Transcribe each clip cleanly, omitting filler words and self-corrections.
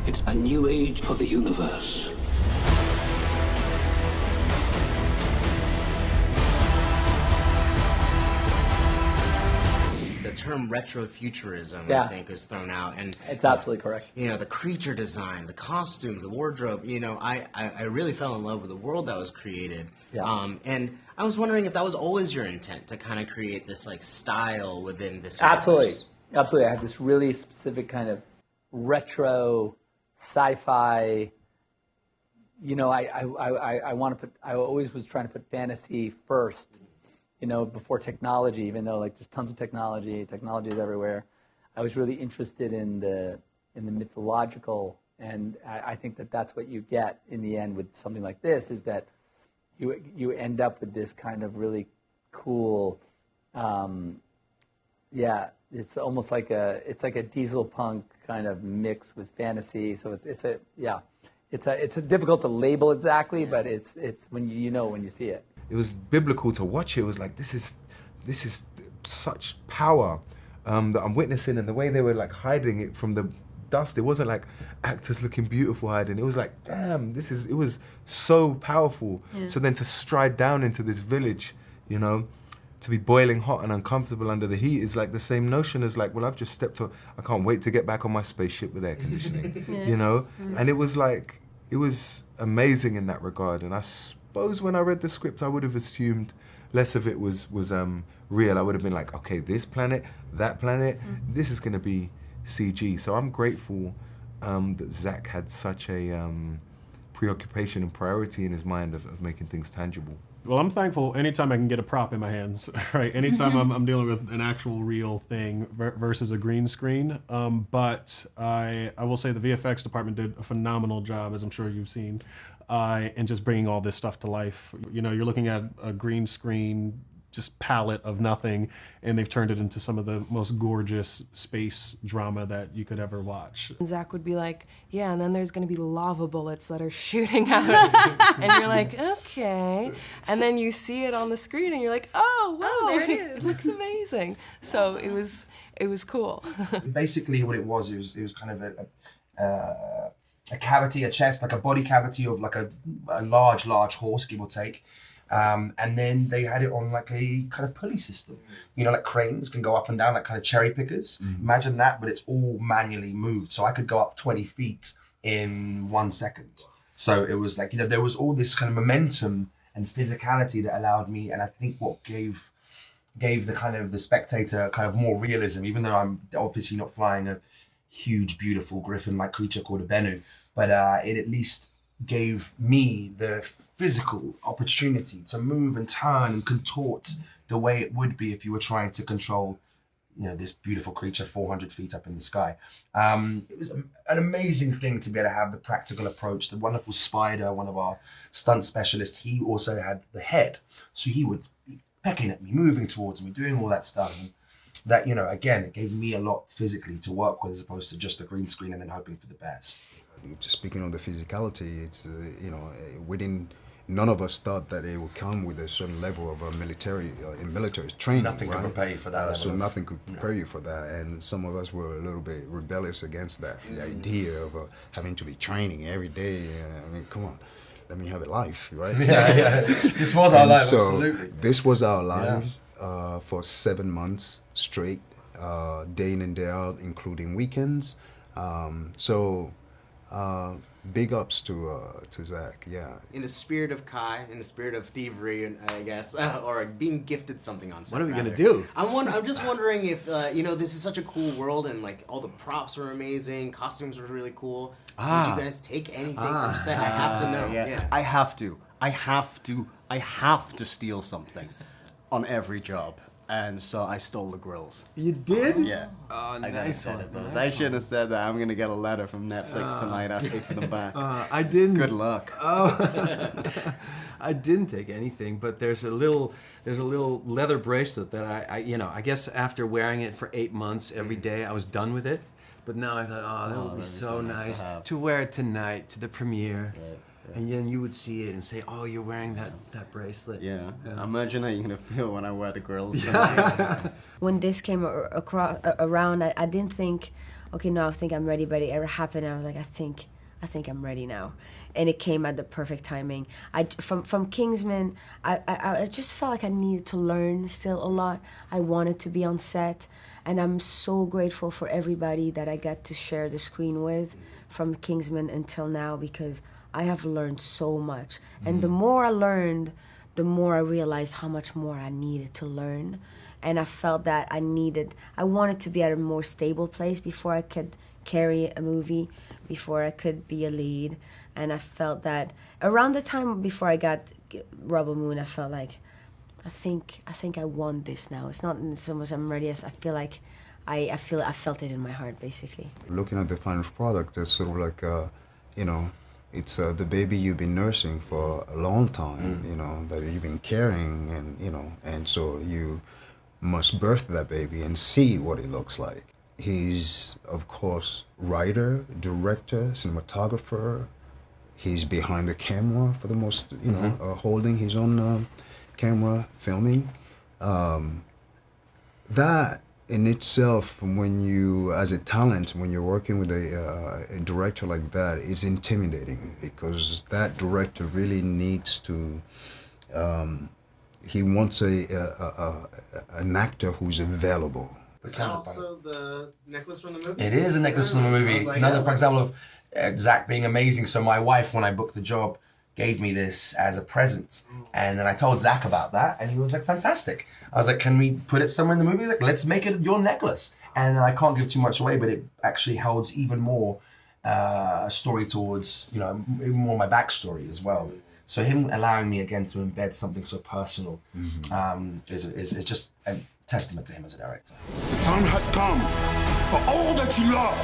It's a new age for the universe. The term retrofuturism, Yeah. I think, is thrown out, and It's absolutely correct. you know, the creature design, the costumes, the wardrobe. You know, I really fell in love with the world that was created. Yeah. And I was wondering if that was always your intent to kind of create this like style within this. Absolutely. universe. Absolutely. I had this really specific kind of retro sci-fi. You know, I want to put. I always was trying to put fantasy first. You know, before technology. Even though like there's tons of technology is everywhere. I was really interested in the mythological, and I think that that's what you get in the end with something like this. Is that you end up with this kind of really cool. Yeah, it's almost like a diesel punk kind of mix with fantasy. So it's difficult to label exactly, but it's when you see it. It was biblical to watch it. It was like this is such power that I'm witnessing, and the way they were like hiding it from the dust. It wasn't like actors looking beautiful hiding. It was like, damn, it was so powerful. Yeah. So then to stride down into this village, you know, to be boiling hot and uncomfortable under the heat is like the same notion as like, well, I've just stepped on, I can't wait to get back on my spaceship with air conditioning, you know? And it was like, it was amazing in that regard. And I suppose when I read the script, I would have assumed less of it was real. I would have been like, okay, this planet, that planet, this is gonna be CG. So I'm grateful that Zack had such a preoccupation and priority in his mind of making things tangible. Well, I'm thankful anytime I can get a prop in my hands, right? Anytime I'm dealing with an actual real thing versus a green screen. But I will say the VFX department did a phenomenal job, as I'm sure you've seen, in just bringing all this stuff to life. You know, you're looking at a green screen just palette of nothing, and they've turned it into some of the most gorgeous space drama that you could ever watch. Zack would be like, yeah, and then there's gonna be lava bullets that are shooting out. And you're like, okay. And then you see it on the screen and you're like, oh, wow, there it is. It looks amazing. So it was cool. Basically what it was kind of a cavity, a chest, like a body cavity of like a large horse, give or take. And then they had it on like a kind of pulley system. You know, like cranes can go up and down, like kind of cherry pickers. Imagine that, but it's all manually moved. So I could go up 20 feet in 1 second. So it was like, you know, there was all this kind of momentum and physicality that allowed me, and I think what gave the kind of the spectator kind of more realism, even though I'm obviously not flying a huge, beautiful griffin-like creature called a Bennu, but it at least gave me the physical opportunity to move and turn and contort the way it would be if you were trying to control, you know, this beautiful creature 400 feet up in the sky. It was an amazing thing to be able to have the practical approach. The wonderful Spider, one of our stunt specialists, he also had the head. So he would be pecking at me, moving towards me, doing all that stuff. And that, you know, again, it gave me a lot physically to work with as opposed to just a green screen and then hoping for the best. Speaking of the physicality, it's, you know, none of us thought that it would come with a certain level of military training. Nothing right? could prepare you for that. So nothing could prepare you for that, and some of us were a little bit rebellious against that. The idea of having to be training every day. I mean, come on, let me have a life, right? Yeah. This was our life, so absolutely. This was our lives for 7 months straight, day in and day out, including weekends. Big ups to Zack, yeah. In the spirit of Kai, in the spirit of thievery, I guess, or being gifted something on set. What are we gonna do? I'm just wondering if you know, this is such a cool world, and like all the props were amazing, costumes were really cool. Did you guys take anything from set? I have to know. Yeah. I have to steal something on every job. And so I stole the grills. You did? Yeah. Oh, I nice gotta one. edit those. I shouldn't have said that. I'm gonna get a letter from Netflix tonight asking for them back. I didn't. Good luck. Oh, I didn't take anything, but there's a little leather bracelet that I guess after wearing it for 8 months every day, I was done with it. But now I thought, that would be so nice to wear it tonight to the premiere. Right. And then you would see it and say, oh, you're wearing that bracelet. Yeah. Imagine how you're going to feel when I wear the grills. When this came around, I didn't think, okay, no, I think I'm ready, but it ever happened, and I was like, I think I'm ready now. And it came at the perfect timing. From Kingsman, I just felt like I needed to learn still a lot. I wanted to be on set, and I'm so grateful for everybody that I got to share the screen with from Kingsman until now, because I have learned so much. And the more I learned, the more I realized how much more I needed to learn. And I felt that I wanted to be at a more stable place before I could carry a movie, before I could be a lead. And I felt that around the time before I got Rebel Moon, I felt like, I think I want this now. It's not so much I'm ready as I feel like I felt it in my heart, basically. Looking at the final product, it's sort of like, you know, it's the baby you've been nursing for a long time, you know, that you've been carrying, and, you know, and so you must birth that baby and see what it looks like. He's, of course, writer, director, cinematographer. He's behind the camera for the most, you know, holding his own camera, filming. That in itself, when you, as a talent, when you're working with a director like that, is intimidating, because that director really needs to, he wants an actor who's available. Is that also the necklace from the movie? It is a necklace from the movie. Like, Another example of Zack being amazing. So my wife, when I booked the job, gave me this as a present. And then I told Zack about that, and he was like, fantastic. I was like, can we put it somewhere in the movie? He's like, let's make it your necklace. And I can't give too much away, but it actually holds even more story towards, you know, even more my backstory as well. So him allowing me again to embed something so personal is just a testament to him as a director. The time has come for all that you love.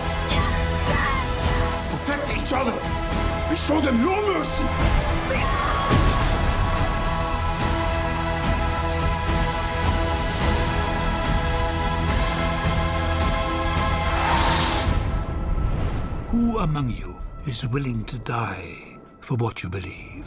Protect each other and show them no mercy. Who among you is willing to die for what you believe?